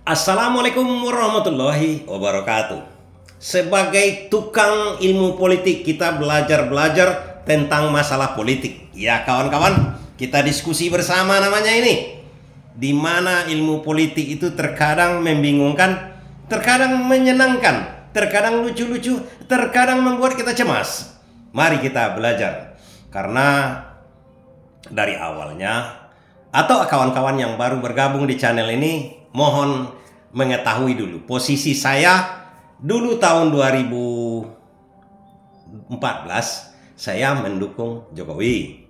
Assalamualaikum warahmatullahi wabarakatuh. Sebagai tukang ilmu politik, kita belajar tentang masalah politik. Ya kawan-kawan, kita diskusi bersama namanya ini. Di mana ilmu politik itu terkadang membingungkan, terkadang menyenangkan, terkadang lucu-lucu, terkadang membuat kita cemas. Mari kita belajar. Karena dari awalnya, atau kawan-kawan yang baru bergabung di channel ini, mohon mengetahui dulu posisi saya dulu tahun 2014 saya mendukung Jokowi,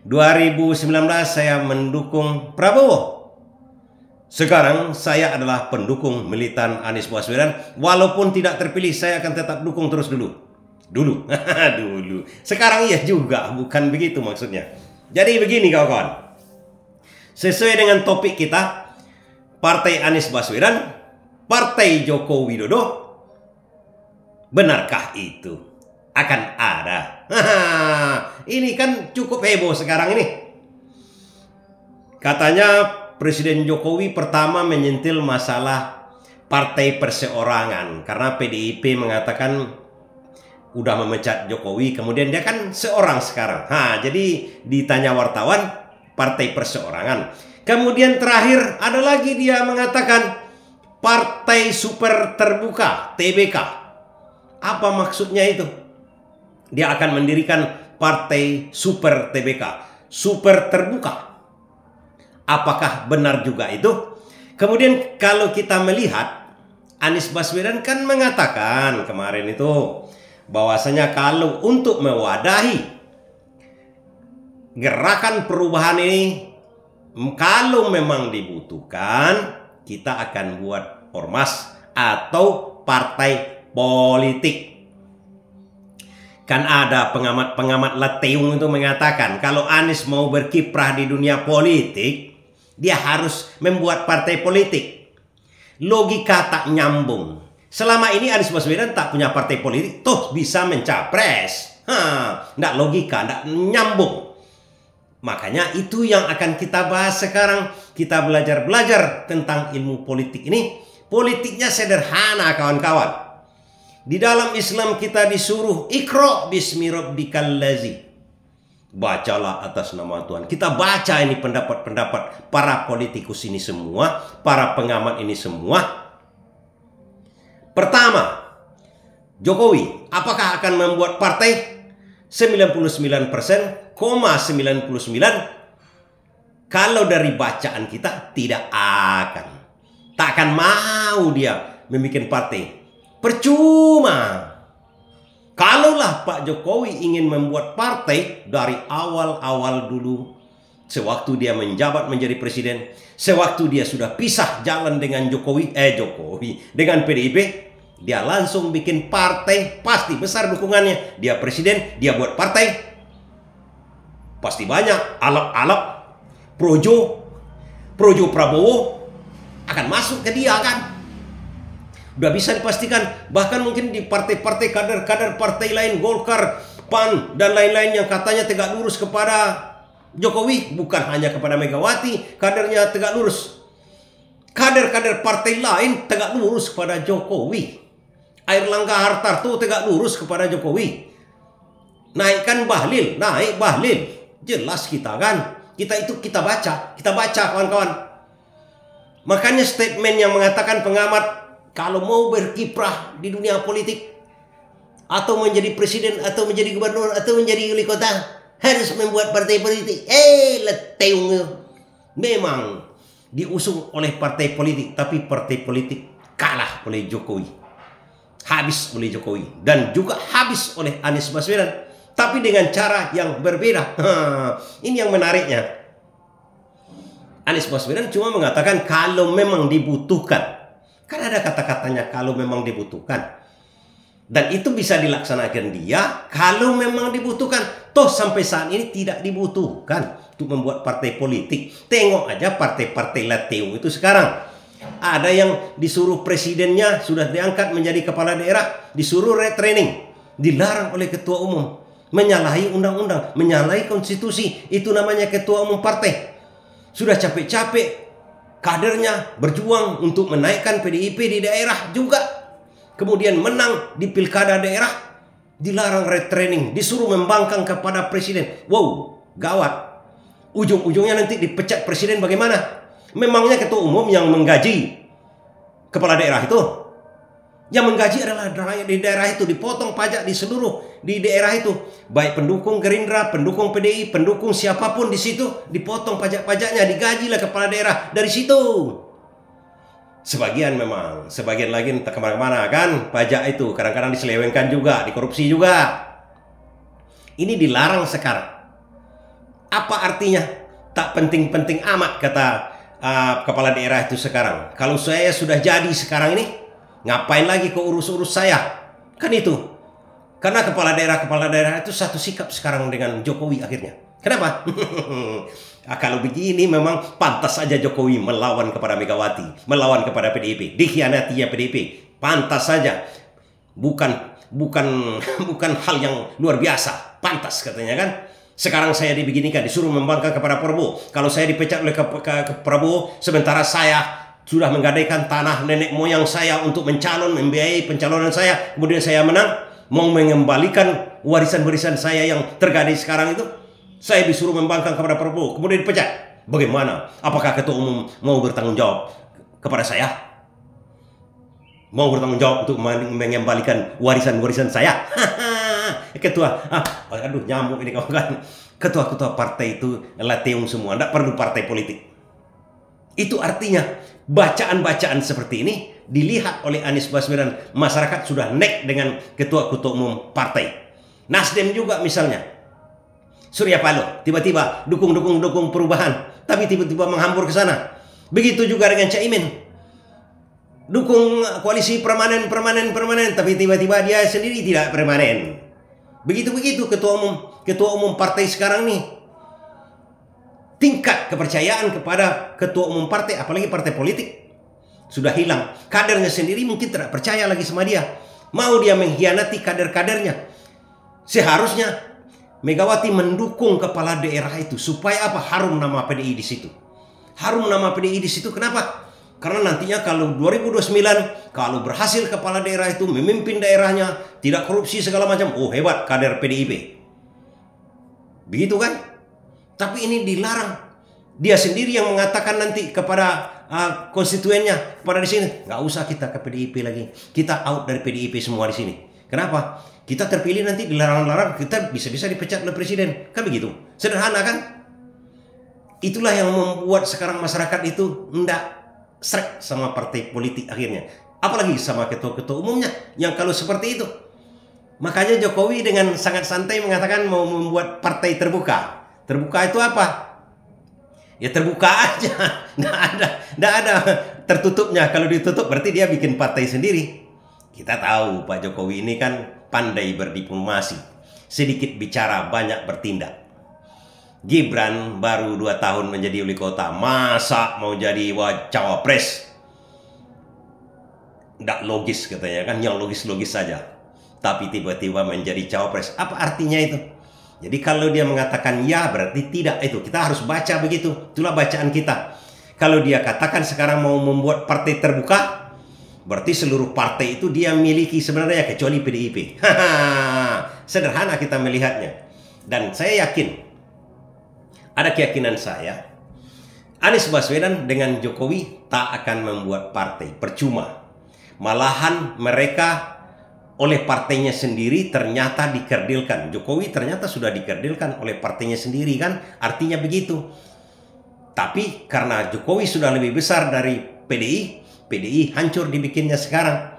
2019 saya mendukung Prabowo, sekarang saya adalah pendukung militan Anies Baswedan. Walaupun tidak terpilih, saya akan tetap dukung terus dulu. Dulu sekarang iya juga, bukan begitu maksudnya. Jadi begini kawan-kawan, sesuai dengan topik kita, Partai Anies Baswedan, Partai Joko Widodo, benarkah itu akan ada? Ini kan cukup heboh sekarang ini. Katanya Presiden Jokowi pertama menyentil masalah partai perseorangan, karena PDIP mengatakan udah memecat Jokowi, kemudian dia kan seorang sekarang. Jadi ditanya wartawan, partai perseorangan. Kemudian terakhir ada lagi dia mengatakan Partai Super Terbuka, TBK. Apa maksudnya itu? Dia akan mendirikan Partai Super TBK, Super Terbuka. Apakah benar juga itu? Kemudian kalau kita melihat, Anies Baswedan kan mengatakan kemarin itu bahwasanya kalau untuk mewadahi gerakan perubahan ini, kalau memang dibutuhkan, kita akan buat ormas atau partai politik. Kan ada pengamat-pengamat leteung itu mengatakan kalau Anies mau berkiprah di dunia politik, dia harus membuat partai politik. Logika tak nyambung. Selama ini Anies Baswedan tak punya partai politik, toh bisa mencapres. Nggak logika, nggak nyambung. Makanya itu yang akan kita bahas sekarang. Kita belajar tentang ilmu politik ini. Politiknya sederhana kawan-kawan. Di dalam Islam kita disuruh Iqra bismi rabbikal ladzi. Bacalah atas nama Tuhan. Kita baca ini pendapat-pendapat para politikus ini semua, para pengamat ini semua. Pertama, Jokowi apakah akan membuat partai? 99,99% kalau dari bacaan kita tidak akan. Tak akan mau dia membuat partai. Percuma. Kalaulah Pak Jokowi ingin membuat partai dari awal-awal dulu, sewaktu dia menjabat menjadi presiden, sewaktu dia sudah pisah jalan dengan dengan PDIP, dia langsung bikin partai, pasti besar dukungannya. Dia presiden, dia buat partai, pasti banyak alap-alap projo Prabowo akan masuk ke dia kan. Udah bisa dipastikan. Bahkan mungkin di partai-partai, kader-kader partai lain, Golkar, PAN, dan lain-lain yang katanya tegak lurus kepada Jokowi, bukan hanya kepada Megawati, kadernya tegak lurus. Kader-kader partai lain tegak lurus kepada Jokowi. Airlangga Hartarto tegak lurus kepada Jokowi. Naik Bahlil. Jelas kita kan. Kita baca kawan-kawan. Makanya statement yang mengatakan pengamat, kalau mau berkiprah di dunia politik, atau menjadi presiden, atau menjadi gubernur, atau menjadi wali kota, harus membuat partai politik. Leteung. Memang diusung oleh partai politik, tapi partai politik kalah oleh Jokowi. Habis oleh Jokowi. Dan juga habis oleh Anies Baswedan. Tapi dengan cara yang berbeda. Ini yang menariknya. Anies Baswedan cuma mengatakan kalau memang dibutuhkan. Kan ada kata-katanya kalau memang dibutuhkan. Dan itu bisa dilaksanakan dia kalau memang dibutuhkan. Toh sampai saat ini tidak dibutuhkan untuk membuat partai politik. Tengok aja partai-partai leteung itu sekarang. Ada yang disuruh presidennya sudah diangkat menjadi kepala daerah, disuruh retraining, dilarang oleh ketua umum, menyalahi undang-undang, menyalahi konstitusi. Itu namanya ketua umum partai. Sudah capek-capek kadernya berjuang untuk menaikkan PDIP di daerah juga. Kemudian menang di pilkada daerah, dilarang retraining, disuruh membangkang kepada presiden. Wow, gawat. Ujung-ujungnya nanti dipecat presiden bagaimana? Memangnya ketua umum yang menggaji kepala daerah itu? Yang menggaji adalah rakyat di daerah itu, dipotong pajak di daerah itu. Baik pendukung Gerindra, pendukung PDI, pendukung siapapun di situ, dipotong pajak-pajaknya, digajilah kepala daerah dari situ. Sebagian memang, sebagian lagi entah kemana-mana kan, pajak itu kadang-kadang diselewengkan juga, dikorupsi juga. Ini dilarang sekarang. Apa artinya? Tak penting-penting amat, kata kepala daerah itu sekarang. Kalau saya sudah jadi sekarang ini, ngapain lagi ke urus-urus saya? Kan itu. Karena kepala daerah itu satu sikap sekarang dengan Jokowi akhirnya. Kenapa? Kalau begini memang pantas saja Jokowi melawan kepada Megawati, melawan kepada PDIP, dikhianatinya PDIP. Pantas saja. Bukan hal yang luar biasa. Pantas katanya kan. Sekarang saya dibeginikan, disuruh membangkang kepada Prabowo. Kalau saya dipecat oleh ke Prabowo, sementara saya sudah menggadaikan tanah nenek moyang saya untuk mencalon, membiayai pencalonan saya, kemudian saya menang, mau mengembalikan warisan-warisan saya yang tergadai sekarang itu, saya disuruh membangkang kepada Prabowo, kemudian dipecat. Bagaimana? Apakah ketua umum mau bertanggung jawab kepada saya? Mau bertanggung jawab untuk mengembalikan warisan-warisan saya? Ketua, aduh nyamuk ini kawan-kawan. Ketua-ketua partai itu lateung semua, tidak perlu partai politik. Itu artinya bacaan-bacaan seperti ini dilihat oleh Anies Baswedan, masyarakat sudah nek dengan ketua-ketua umum partai. Nasdem juga misalnya, Surya Paloh tiba-tiba dukung perubahan, tapi tiba-tiba menghambur ke sana. Begitu juga dengan Caimin, dukung koalisi permanen, tapi tiba-tiba dia sendiri tidak permanen. Begitu ketua umum partai sekarang nih. Tingkat kepercayaan kepada ketua umum partai, apalagi partai politik, sudah hilang. Kadernya sendiri mungkin tidak percaya lagi sama dia. Mau dia mengkhianati kader-kadernya. Seharusnya Megawati mendukung kepala daerah itu supaya apa? Harum nama PDI di situ. Harum nama PDI di situ. Kenapa? Karena nantinya kalau 2029, kalau berhasil kepala daerah itu memimpin daerahnya, tidak korupsi segala macam, oh hebat kader PDIP. Begitu kan? Tapi ini dilarang. Dia sendiri yang mengatakan nanti kepada konstituennya, pada di sini, nggak usah kita ke PDIP lagi. Kita out dari PDIP semua di sini. Kenapa? Kita terpilih nanti dilarang-larang, kita bisa-bisa dipecat oleh presiden. Kan begitu? Sederhana kan? Itulah yang membuat sekarang masyarakat itu enggak srek sama partai politik akhirnya. Apalagi sama ketua-ketua umumnya yang kalau seperti itu. Makanya Jokowi dengan sangat santai mengatakan mau membuat partai terbuka. Terbuka itu apa? Ya terbuka aja. Nggak ada tertutupnya. Kalau ditutup berarti dia bikin partai sendiri. Kita tahu Pak Jokowi ini kan pandai berdiplomasi. Sedikit bicara, banyak bertindak. Gibran baru 2 tahun menjadi wali kota, masa mau jadi cawapres? Nggak logis katanya kan, yang logis-logis saja. Tapi tiba-tiba menjadi cawapres. Apa artinya itu? Jadi kalau dia mengatakan ya berarti tidak, itu kita harus baca begitu. Itulah bacaan kita. Kalau dia katakan sekarang mau membuat partai terbuka, berarti seluruh partai itu dia miliki sebenarnya kecuali PDIP. Sederhana kita melihatnya. Dan saya yakin, ada keyakinan saya, Anies Baswedan dengan Jokowi tak akan membuat partai, percuma. Malahan mereka oleh partainya sendiri ternyata dikerdilkan. Jokowi ternyata sudah dikerdilkan oleh partainya sendiri kan, artinya begitu. Tapi karena Jokowi sudah lebih besar dari PDI hancur dibikinnya sekarang.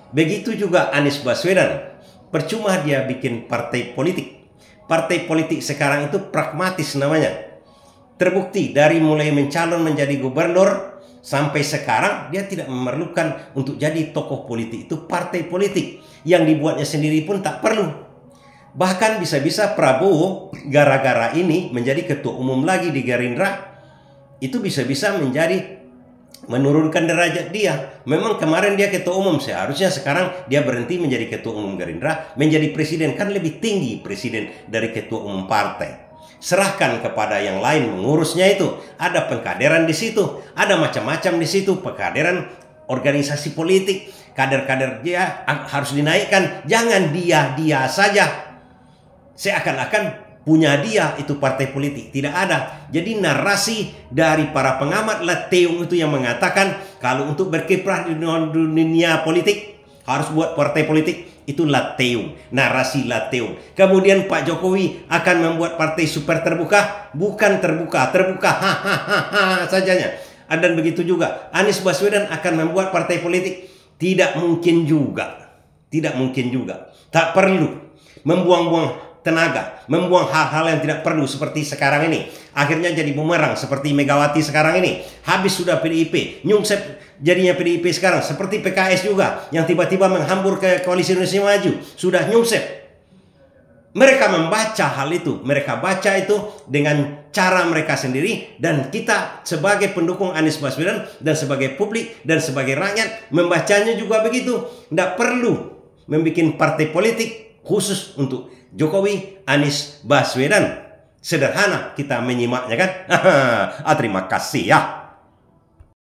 Begitu juga Anies Baswedan, percuma dia bikin partai politik. Partai politik sekarang itu pragmatis namanya. Terbukti dari mulai mencalon menjadi gubernur sampai sekarang dia tidak memerlukan untuk jadi tokoh politik. Itu partai politik yang dibuatnya sendiri pun tak perlu. Bahkan bisa-bisa Prabowo gara-gara ini menjadi ketua umum lagi di Gerindra, itu bisa-bisa menjadi menurunkan derajat dia. Memang kemarin dia ketua umum, seharusnya sekarang dia berhenti menjadi ketua umum Gerindra, menjadi presiden. Kan lebih tinggi presiden dari ketua umum partai. serahkan kepada yang lain mengurusnya itu. Ada pengkaderan di situ, ada macam-macam di situ, pengkaderan organisasi politik, kader-kader dia harus dinaikkan, jangan dia saja. Seakan-akan punya dia itu partai politik, tidak ada. Jadi narasi dari para pengamat Lateung itu yang mengatakan kalau untuk berkiprah di dunia politik harus buat partai politik. Itu Lateung, narasi Lateung. Kemudian Pak Jokowi akan membuat partai super terbuka, bukan terbuka sajanya. Dan begitu juga Anies Baswedan akan membuat partai politik, tidak mungkin juga. Tidak mungkin juga. Tak perlu membuang-buang tenaga, membuang hal-hal yang tidak perlu seperti sekarang ini. Akhirnya jadi bumerang seperti Megawati sekarang ini. Habis sudah PDIP, nyungsep jadinya PDIP sekarang. Seperti PKS juga yang tiba-tiba menghambur ke Koalisi Indonesia Maju, sudah nyungsep. Mereka membaca hal itu, mereka baca itu dengan cara mereka sendiri, dan kita sebagai pendukung Anies Baswedan dan sebagai publik dan sebagai rakyat membacanya juga begitu. Tidak perlu membuat partai politik khusus untuk Jokowi, Anies Baswedan. Sederhana kita menyimaknya kan. Terima kasih ya.